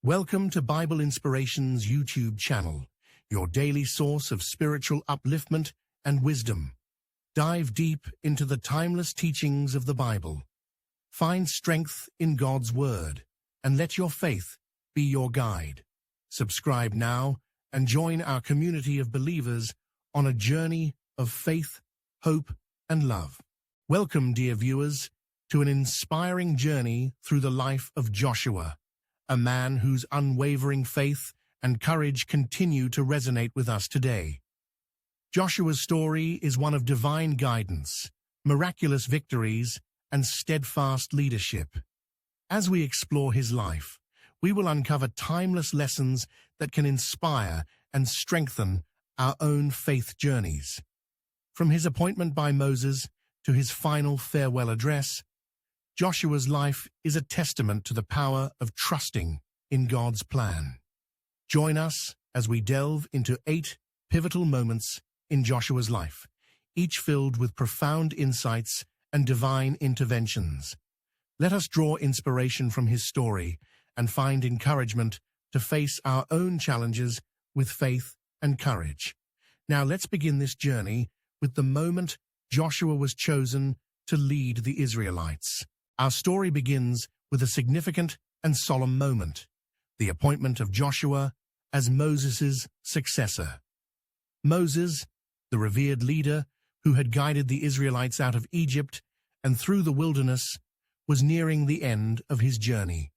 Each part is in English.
Welcome to Bible Inspirations YouTube channel, your daily source of spiritual upliftment and wisdom. Dive deep into the timeless teachings of the Bible. Find strength in God's Word, and let your faith be your guide. Subscribe now and join our community of believers on a journey of faith, hope, and love. Welcome, dear viewers, to an inspiring journey through the life of Joshua, a man whose unwavering faith and courage continue to resonate with us today. Joshua's story is one of divine guidance, miraculous victories, and steadfast leadership. As we explore his life, we will uncover timeless lessons that can inspire and strengthen our own faith journeys. From his appointment by Moses to his final farewell address, Joshua's life is a testament to the power of trusting in God's plan. Join us as we delve into 8 pivotal moments in Joshua's life, each filled with profound insights and divine interventions. Let us draw inspiration from his story and find encouragement to face our own challenges with faith and courage. Now let's begin this journey with the moment Joshua was chosen to lead the Israelites. Our story begins with a significant and solemn moment, the appointment of Joshua as Moses' successor. Moses, the revered leader who had guided the Israelites out of Egypt and through the wilderness, was nearing the end of his journey.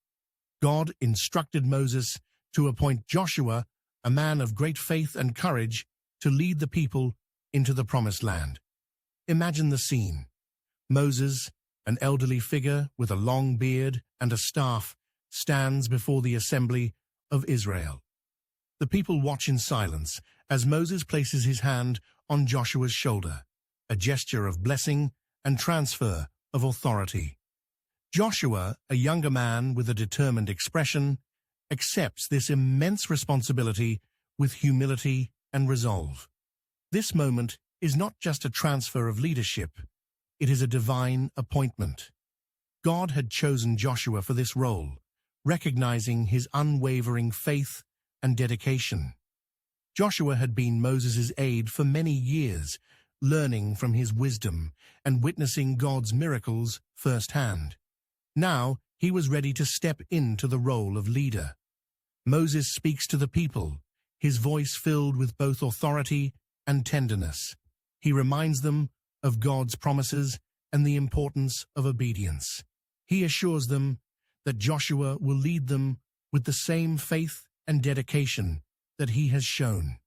God instructed Moses to appoint Joshua, a man of great faith and courage, to lead the people into the Promised Land. Imagine the scene. Moses, an elderly figure with a long beard and a staff, stands before the assembly of Israel. The people watch in silence as Moses places his hand on Joshua's shoulder, a gesture of blessing and transfer of authority. Joshua, a younger man with a determined expression, accepts this immense responsibility with humility and resolve. This moment is not just a transfer of leadership, it is a divine appointment. God had chosen Joshua for this role, recognizing his unwavering faith and dedication. Joshua had been Moses' aide for many years, learning from his wisdom and witnessing God's miracles firsthand. Now, he was ready to step into the role of leader. Moses speaks to the people, his voice filled with both authority and tenderness. He reminds them of God's promises and the importance of obedience. He assures them that Joshua will lead them with the same faith and dedication that he has shown.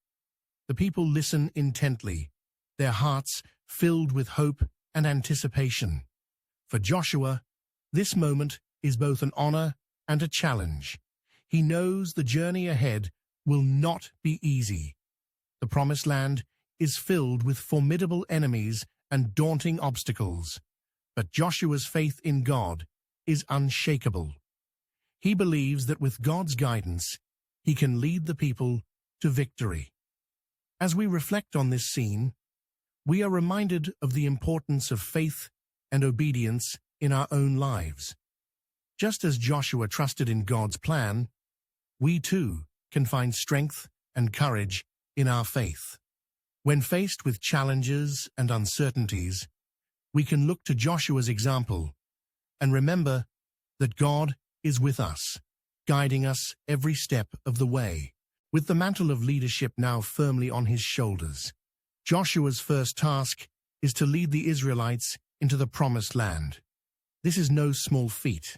The people listen intently, their hearts filled with hope and anticipation. For Joshua, this moment is both an honor and a challenge. He knows the journey ahead will not be easy. The Promised Land is filled with formidable enemies and daunting obstacles, but Joshua's faith in God is unshakable. He believes that with God's guidance, he can lead the people to victory. As we reflect on this scene, we are reminded of the importance of faith and obedience in our own lives. Just as Joshua trusted in God's plan, we too can find strength and courage in our faith. When faced with challenges and uncertainties, we can look to Joshua's example and remember that God is with us, guiding us every step of the way. With the mantle of leadership now firmly on his shoulders, Joshua's first task is to lead the Israelites into the Promised Land. This is no small feat.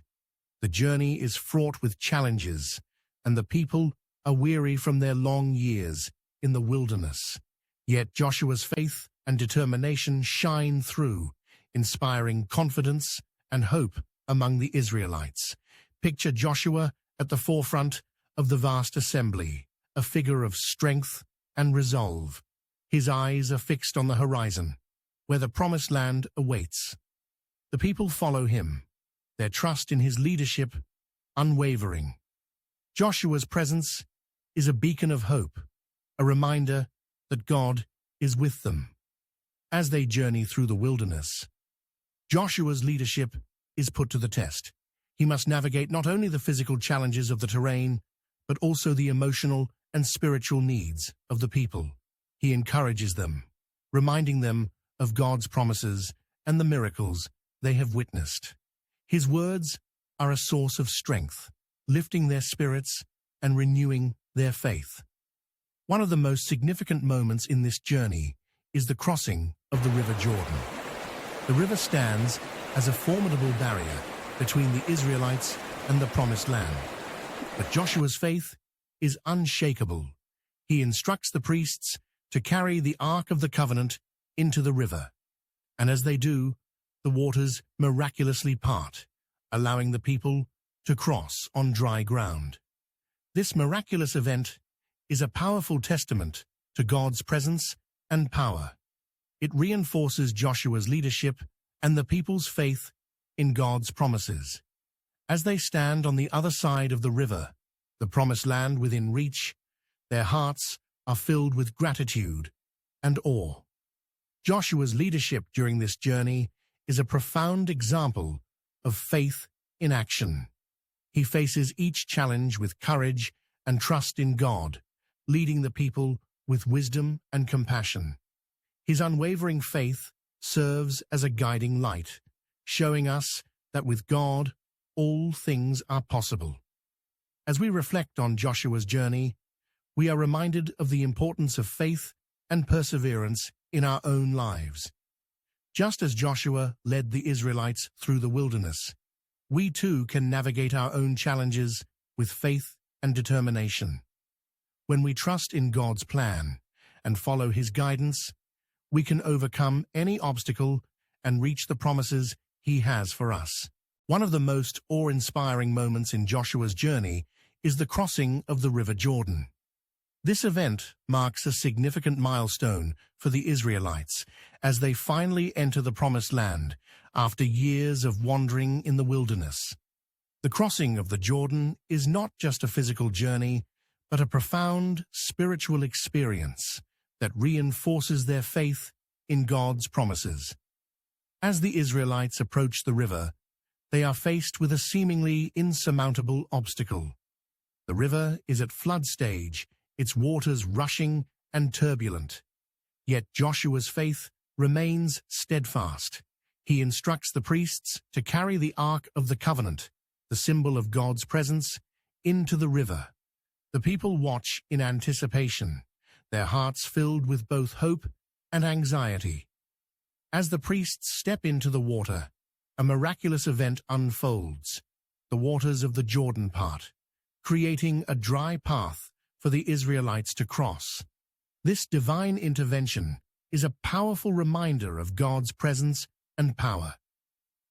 The journey is fraught with challenges, and the people are weary from their long years in the wilderness. Yet Joshua's faith and determination shine through, inspiring confidence and hope among the Israelites. Picture Joshua at the forefront of the vast assembly, a figure of strength and resolve. His eyes are fixed on the horizon, where the Promised Land awaits. The people follow him, their trust in his leadership unwavering. Joshua's presence is a beacon of hope, a reminder that God is with them. As they journey through the wilderness, Joshua's leadership is put to the test. He must navigate not only the physical challenges of the terrain, but also the emotional and spiritual needs of the people. He encourages them, reminding them of God's promises and the miracles they have witnessed. His words are a source of strength, lifting their spirits and renewing their faith. One of the most significant moments in this journey is the crossing of the River Jordan. The river stands as a formidable barrier between the Israelites and the Promised Land. But Joshua's faith is unshakable. He instructs the priests to carry the Ark of the Covenant into the river, and as they do, the waters miraculously part, allowing the people to cross on dry ground. This miraculous event is a powerful testament to God's presence and power. It reinforces Joshua's leadership and the people's faith in God's promises. As they stand on the other side of the river, the Promised Land within reach, their hearts are filled with gratitude and awe. Joshua's leadership during this journey is a profound example of faith in action. He faces each challenge with courage and trust in God, leading the people with wisdom and compassion. His unwavering faith serves as a guiding light, showing us that with God, all things are possible. As we reflect on Joshua's journey, we are reminded of the importance of faith and perseverance in our own lives. Just as Joshua led the Israelites through the wilderness, we too can navigate our own challenges with faith and determination. When we trust in God's plan and follow His guidance, we can overcome any obstacle and reach the promises He has for us. One of the most awe-inspiring moments in Joshua's journey is the crossing of the River Jordan. This event marks a significant milestone for the Israelites as they finally enter the Promised Land after years of wandering in the wilderness. The crossing of the Jordan is not just a physical journey, but a profound spiritual experience that reinforces their faith in God's promises. As the Israelites approach the river, they are faced with a seemingly insurmountable obstacle. The river is at flood stage, its waters rushing and turbulent. Yet Joshua's faith remains steadfast. He instructs the priests to carry the Ark of the Covenant, the symbol of God's presence, into the river. The people watch in anticipation, their hearts filled with both hope and anxiety. As the priests step into the water, a miraculous event unfolds. The waters of the Jordan part, creating a dry path for the Israelites to cross. This divine intervention is a powerful reminder of God's presence and power.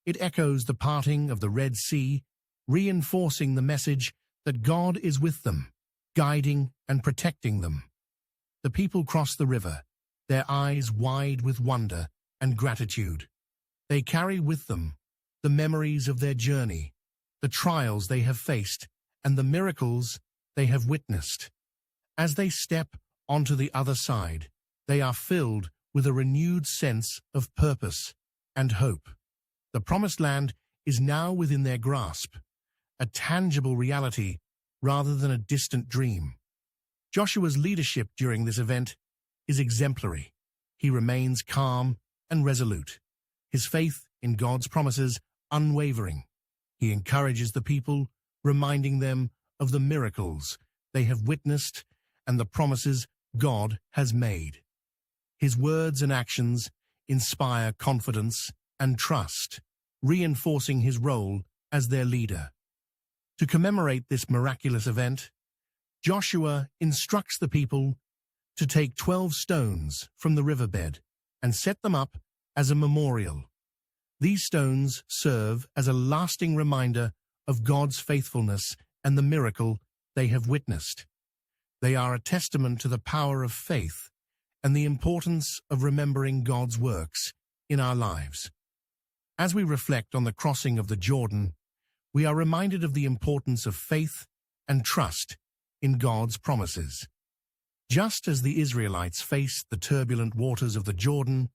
It echoes the parting of the Red Sea, reinforcing the message that God is with them, guiding and protecting them. The people cross the river, their eyes wide with wonder and gratitude. They carry with them the memories of their journey, the trials they have faced, and the miracles they have witnessed. As they step onto the other side, they are filled with a renewed sense of purpose and hope. The Promised Land is now within their grasp, a tangible reality rather than a distant dream. Joshua's leadership during this event is exemplary. He remains calm and resolute, his faith in God's promises unwavering. He encourages the people, reminding them of the miracles they have witnessed and the promises God has made. His words and actions inspire confidence and trust, reinforcing his role as their leader. To commemorate this miraculous event, Joshua instructs the people to take 12 stones from the riverbed and set them up as a memorial. These stones serve as a lasting reminder of God's faithfulness and the miracle they have witnessed. They are a testament to the power of faith and the importance of remembering God's works in our lives. As we reflect on the crossing of the Jordan, we are reminded of the importance of faith and trust in God's promises. Just as the Israelites faced the turbulent waters of the Jordan,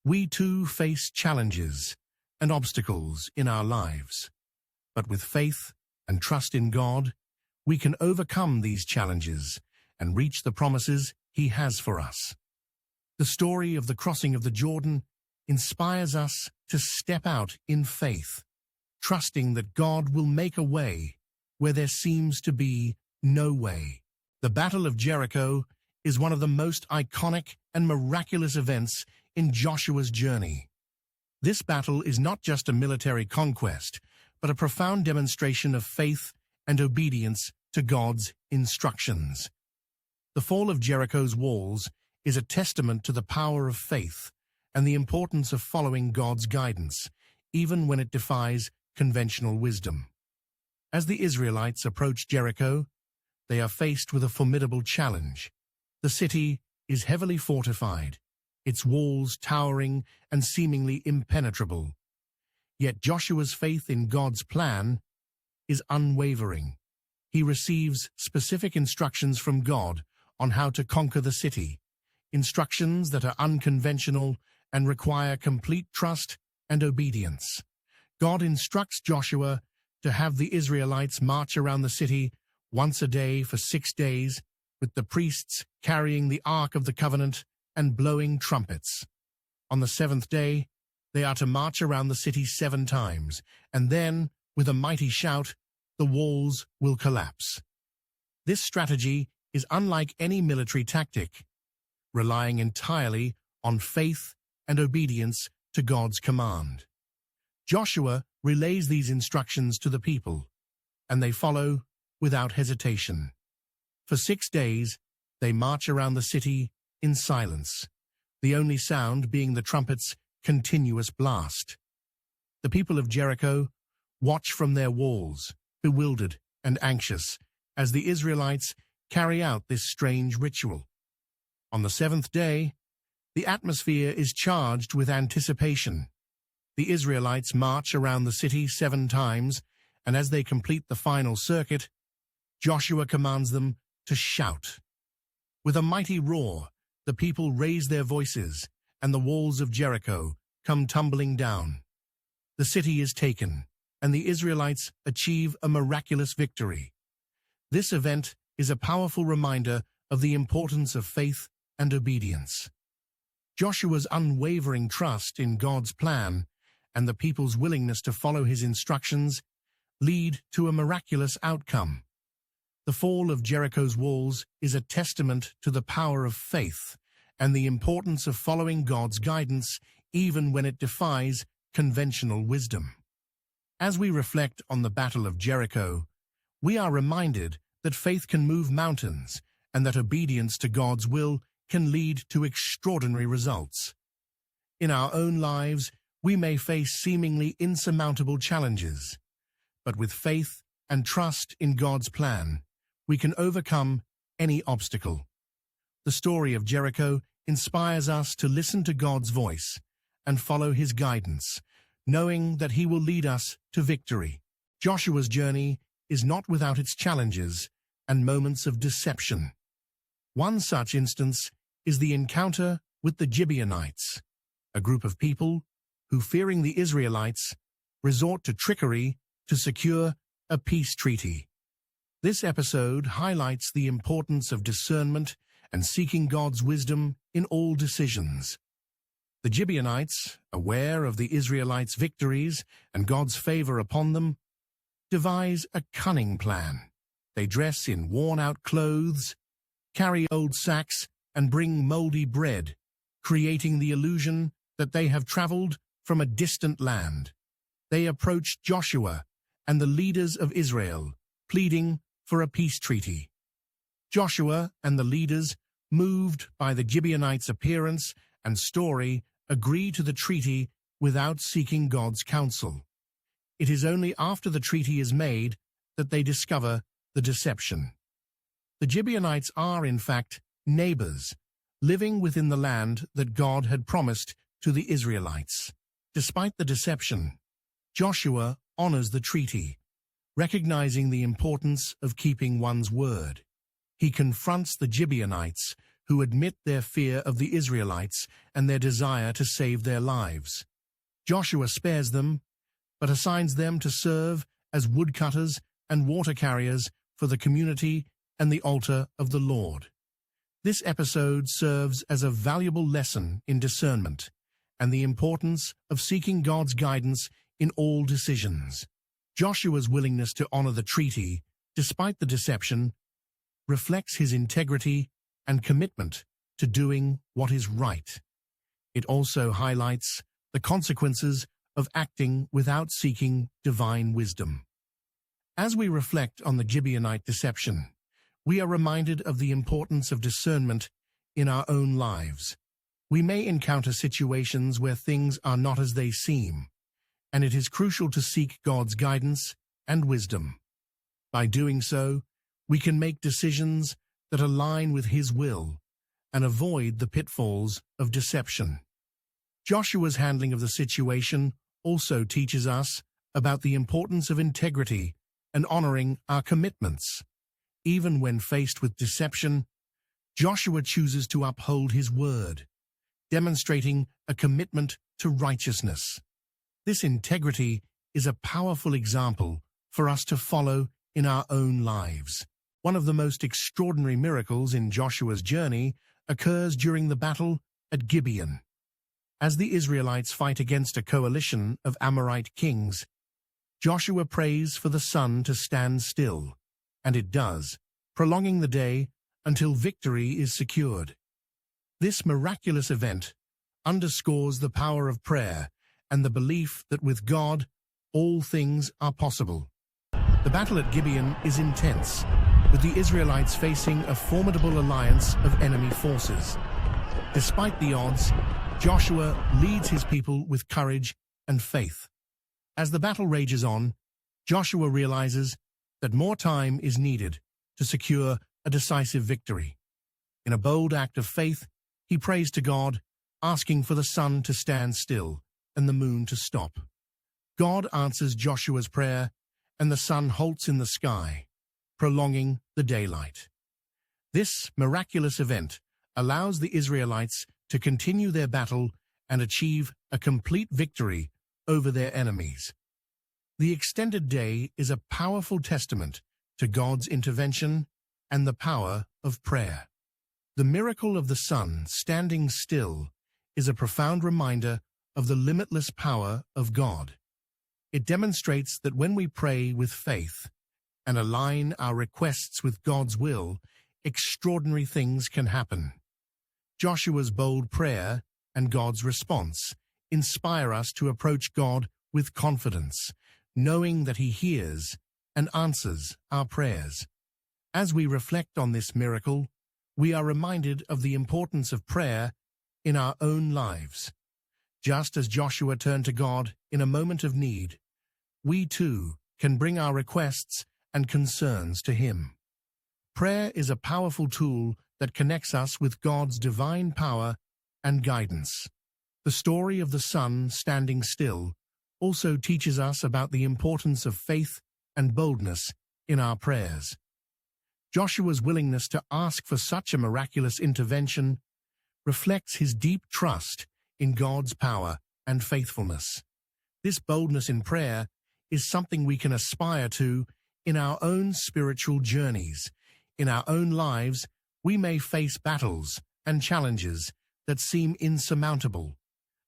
we too face challenges and obstacles in our lives. But with faith and trust in God, we can overcome these challenges and reach the promises He has for us. The story of the crossing of the Jordan inspires us to step out in faith, trusting that God will make a way where there seems to be no way. The Battle of Jericho is one of the most iconic and miraculous events in Joshua's journey. This battle is not just a military conquest, but a profound demonstration of faith and obedience to God's instructions. The fall of Jericho's walls is a testament to the power of faith and the importance of following God's guidance, even when it defies conventional wisdom. As the Israelites approach Jericho, they are faced with a formidable challenge. The city is heavily fortified, its walls towering and seemingly impenetrable. Yet Joshua's faith in God's plan is unwavering. He receives specific instructions from God on how to conquer the city, instructions that are unconventional and require complete trust and obedience. God instructs Joshua to have the Israelites march around the city once a day for 6 days, with the priests carrying the Ark of the Covenant and blowing trumpets. On the 7th day, they are to march around the city 7 times, and then, with a mighty shout, the walls will collapse. This strategy is unlike any military tactic, relying entirely on faith and obedience to God's command. Joshua relays these instructions to the people, and they follow without hesitation. For 6 days, they march around the city in silence, the only sound being the trumpet's continuous blast. The people of Jericho watch from their walls, bewildered and anxious, as the Israelites carry out this strange ritual. On the 7th day, the atmosphere is charged with anticipation. The Israelites march around the city 7 times, and as they complete the final circuit, Joshua commands them to shout. With a mighty roar, the people raise their voices, and the walls of Jericho come tumbling down. The city is taken, and the Israelites achieve a miraculous victory. This event is a powerful reminder of the importance of faith and obedience. Joshua's unwavering trust in God's plan and the people's willingness to follow his instructions lead to a miraculous outcome. The fall of Jericho's walls is a testament to the power of faith and the importance of following God's guidance even when it defies conventional wisdom. As we reflect on the Battle of Jericho, we are reminded that faith can move mountains and that obedience to God's will can lead to extraordinary results. In our own lives, we may face seemingly insurmountable challenges, but with faith and trust in God's plan, we can overcome any obstacle. The story of Jericho inspires us to listen to God's voice and follow His guidance, knowing that He will lead us to victory. Joshua's journey is not without its challenges and moments of deception. One such instance is the encounter with the Gibeonites, a group of people who, fearing the Israelites, resort to trickery to secure a peace treaty. This episode highlights the importance of discernment and seeking God's wisdom in all decisions. The Gibeonites, aware of the Israelites' victories and God's favor upon them, devise a cunning plan. They dress in worn-out clothes, carry old sacks, and bring moldy bread, creating the illusion that they have traveled from a distant land. They approach Joshua and the leaders of Israel, pleading for a peace treaty. Joshua and the leaders, moved by the Gibeonites' appearance and story, agree to the treaty without seeking God's counsel. It is only after the treaty is made that they discover the deception. The Gibeonites are, in fact, neighbors, living within the land that God had promised to the Israelites. Despite the deception, Joshua honors the treaty, recognizing the importance of keeping one's word. He confronts the Gibeonites, who admit their fear of the Israelites and their desire to save their lives. Joshua spares them, but assigns them to serve as woodcutters and water carriers for the community and the altar of the Lord. This episode serves as a valuable lesson in discernment and the importance of seeking God's guidance in all decisions. Joshua's willingness to honor the treaty, despite the deception, reflects his integrity and commitment to doing what is right. It also highlights the consequences of acting without seeking divine wisdom. As we reflect on the Gibeonite deception, we are reminded of the importance of discernment in our own lives. We may encounter situations where things are not as they seem, and it is crucial to seek God's guidance and wisdom. By doing so, we can make decisions that align with His will and avoid the pitfalls of deception. Joshua's handling of the situation also teaches us about the importance of integrity and honoring our commitments. Even when faced with deception, Joshua chooses to uphold his word, demonstrating a commitment to righteousness. This integrity is a powerful example for us to follow in our own lives. One of the most extraordinary miracles in Joshua's journey occurs during the battle at Gibeon. As the Israelites fight against a coalition of Amorite kings, Joshua prays for the sun to stand still, and it does, prolonging the day until victory is secured. This miraculous event underscores the power of prayer and the belief that with God, all things are possible. The battle at Gibeon is intense, with the Israelites facing a formidable alliance of enemy forces. Despite the odds, Joshua leads his people with courage and faith. As the battle rages on, Joshua realizes that more time is needed to secure a decisive victory. In a bold act of faith, he prays to God, asking for the sun to stand still and the moon to stop. God answers Joshua's prayer, and the sun halts in the sky, prolonging the daylight. This miraculous event allows the Israelites to continue their battle and achieve a complete victory over their enemies. The extended day is a powerful testament to God's intervention and the power of prayer. The miracle of the sun standing still is a profound reminder of the limitless power of God. It demonstrates that when we pray with faith and align our requests with God's will, extraordinary things can happen. Joshua's bold prayer and God's response inspire us to approach God with confidence, knowing that He hears and answers our prayers. As we reflect on this miracle, we are reminded of the importance of prayer in our own lives. Just as Joshua turned to God in a moment of need, we too can bring our requests and concerns to Him. Prayer is a powerful tool that connects us with God's divine power and guidance. The story of the sun standing still also teaches us about the importance of faith and boldness in our prayers. Joshua's willingness to ask for such a miraculous intervention reflects his deep trust in God's power and faithfulness. This boldness in prayer is something we can aspire to in our own spiritual journeys. In our own lives, we may face battles and challenges that seem insurmountable,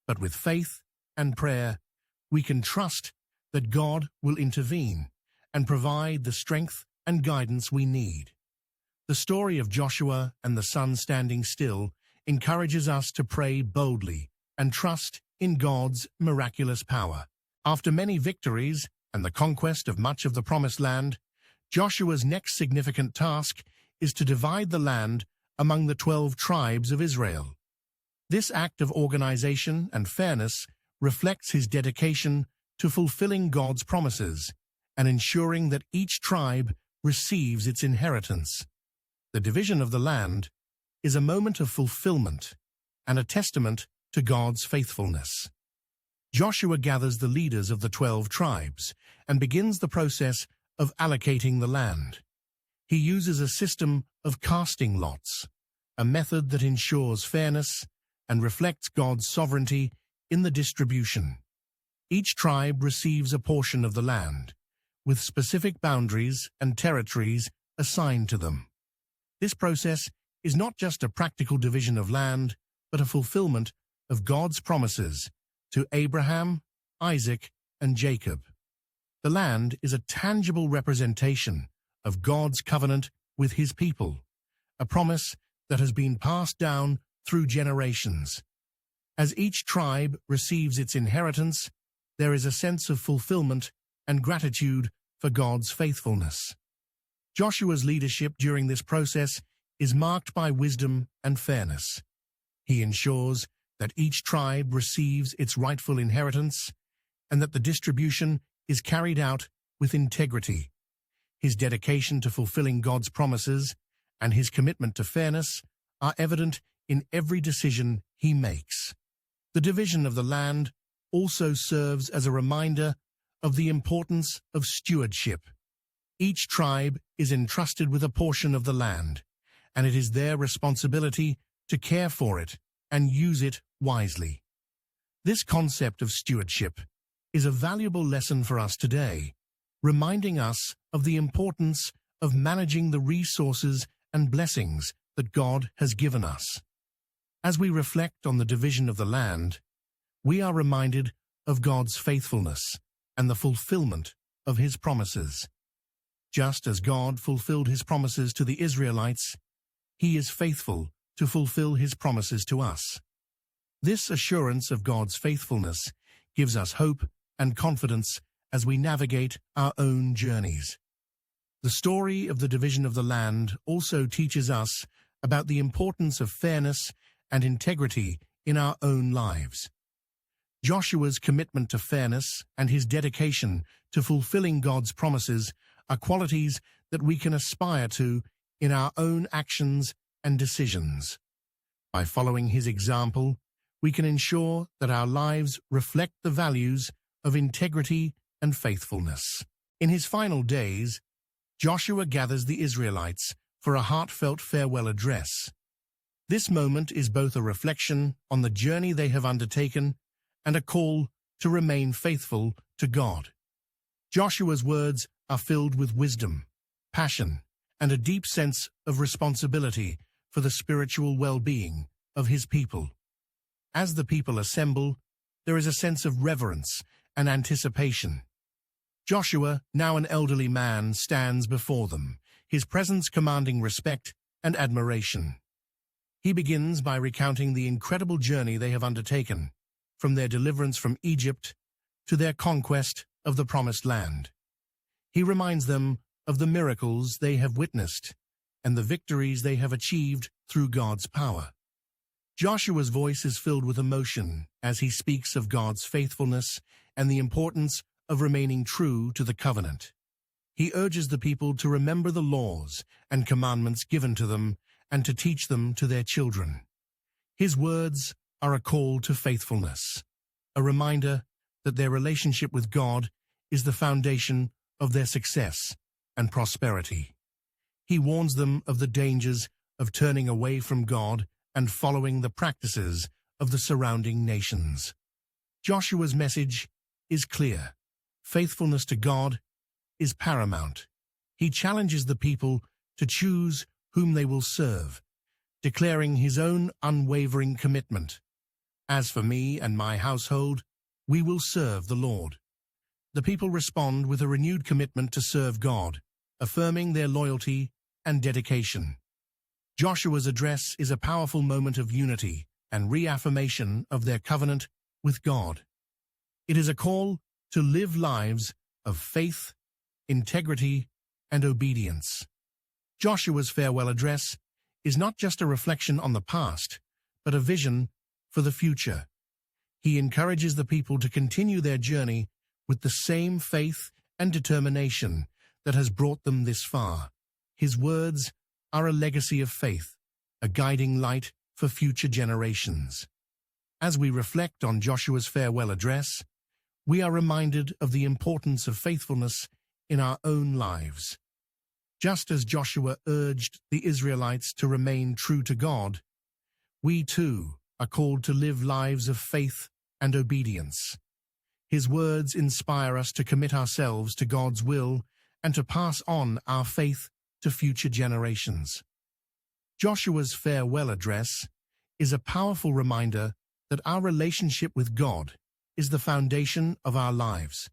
but with faith and prayer, we can trust that God will intervene and provide the strength and guidance we need. The story of Joshua and the sun standing still encourages us to pray boldly and trust in God's miraculous power. After many victories and the conquest of much of the Promised Land, Joshua's next significant task is to divide the land among the 12 tribes of Israel. This act of organization and fairness reflects his dedication to fulfilling God's promises and ensuring that each tribe receives its inheritance. The division of the land is a moment of fulfillment and a testament to God's faithfulness. Joshua gathers the leaders of the 12 tribes and begins the process of allocating the land. He uses a system of casting lots, a method that ensures fairness and reflects God's sovereignty in the distribution. Each tribe receives a portion of the land, with specific boundaries and territories assigned to them. This process is not just a practical division of land, but a fulfillment of God's promises to Abraham, Isaac, and Jacob. The land is a tangible representation of God's covenant with his people, a promise that has been passed down through generations. As each tribe receives its inheritance, there is a sense of fulfillment and gratitude for God's faithfulness. Joshua's leadership during this process is marked by wisdom and fairness. He ensures that each tribe receives its rightful inheritance and that the distribution is carried out with integrity. His dedication to fulfilling God's promises and his commitment to fairness are evident in every decision he makes. The division of the land also serves as a reminder of the importance of stewardship. Each tribe is entrusted with a portion of the land, and it is their responsibility to care for it and use it wisely. This concept of stewardship is a valuable lesson for us today, reminding us of the importance of managing the resources and blessings that God has given us. As we reflect on the division of the land, we are reminded of God's faithfulness and the fulfillment of his promises. Just as God fulfilled his promises to the Israelites, he is faithful to fulfill his promises to us. This assurance of God's faithfulness gives us hope and confidence as we navigate our own journeys. The story of the division of the land also teaches us about the importance of fairness and integrity in our own lives. Joshua's commitment to fairness and his dedication to fulfilling God's promises are qualities that we can aspire to in our own actions and decisions. By following his example, we can ensure that our lives reflect the values of integrity and faithfulness. In his final days, Joshua gathers the Israelites for a heartfelt farewell address. This moment is both a reflection on the journey they have undertaken and a call to remain faithful to God. Joshua's words are filled with wisdom, passion, and a deep sense of responsibility for the spiritual well-being of his people. As the people assemble, there is a sense of reverence and anticipation. Joshua, now an elderly man, stands before them, his presence commanding respect and admiration. He begins by recounting the incredible journey they have undertaken, from their deliverance from Egypt to their conquest of the Promised Land. He reminds them of the miracles they have witnessed and the victories they have achieved through God's power. Joshua's voice is filled with emotion as he speaks of God's faithfulness and the importance of remaining true to the covenant. He urges the people to remember the laws and commandments given to them and to teach them to their children. His words are a call to faithfulness, a reminder that their relationship with God is the foundation of their success and prosperity. He warns them of the dangers of turning away from God and following the practices of the surrounding nations. Joshua's message is clear. Faithfulness to God is paramount. He challenges the people to choose whom they will serve, declaring his own unwavering commitment. As for me and my household, we will serve the Lord. The people respond with a renewed commitment to serve God, affirming their loyalty and dedication. Joshua's address is a powerful moment of unity and reaffirmation of their covenant with God. It is a call to live lives of faith, integrity, and obedience. Joshua's farewell address is not just a reflection on the past, but a vision for the future. He encourages the people to continue their journey with the same faith and determination that has brought them this far. His words are a legacy of faith, a guiding light for future generations. As we reflect on Joshua's farewell address, we are reminded of the importance of faithfulness in our own lives. Just as Joshua urged the Israelites to remain true to God, we too are called to live lives of faith and obedience. His words inspire us to commit ourselves to God's will and to pass on our faith to future generations. Joshua's farewell address is a powerful reminder that our relationship with God is the foundation of our lives.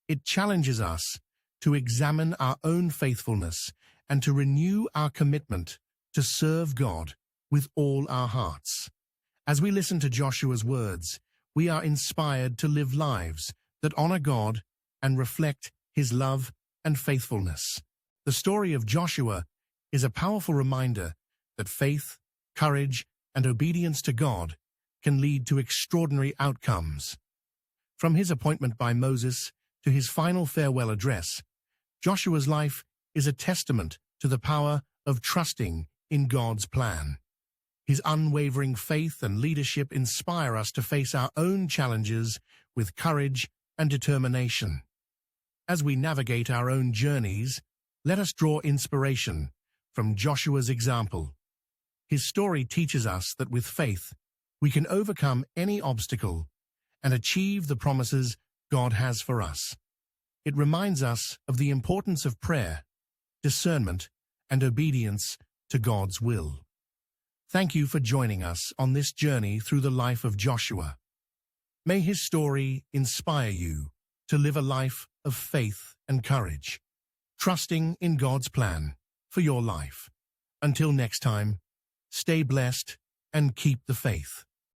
It challenges us to examine our own faithfulness and to renew our commitment to serve God with all our hearts. As we listen to Joshua's words, we are inspired to live lives that honor God and reflect His love and faithfulness. The story of Joshua is a powerful reminder that faith, courage, and obedience to God can lead to extraordinary outcomes. From his appointment by Moses to his final farewell address, Joshua's life is a testament to the power of trusting in God's plan. His unwavering faith and leadership inspire us to face our own challenges with courage and determination. As we navigate our own journeys, let us draw inspiration from Joshua's example. His story teaches us that with faith, we can overcome any obstacle and achieve the promises God has for us. It reminds us of the importance of prayer, discernment, and obedience to God's will. Thank you for joining us on this journey through the life of Joshua. May his story inspire you to live a life of faith and courage, trusting in God's plan for your life. Until next time, stay blessed and keep the faith.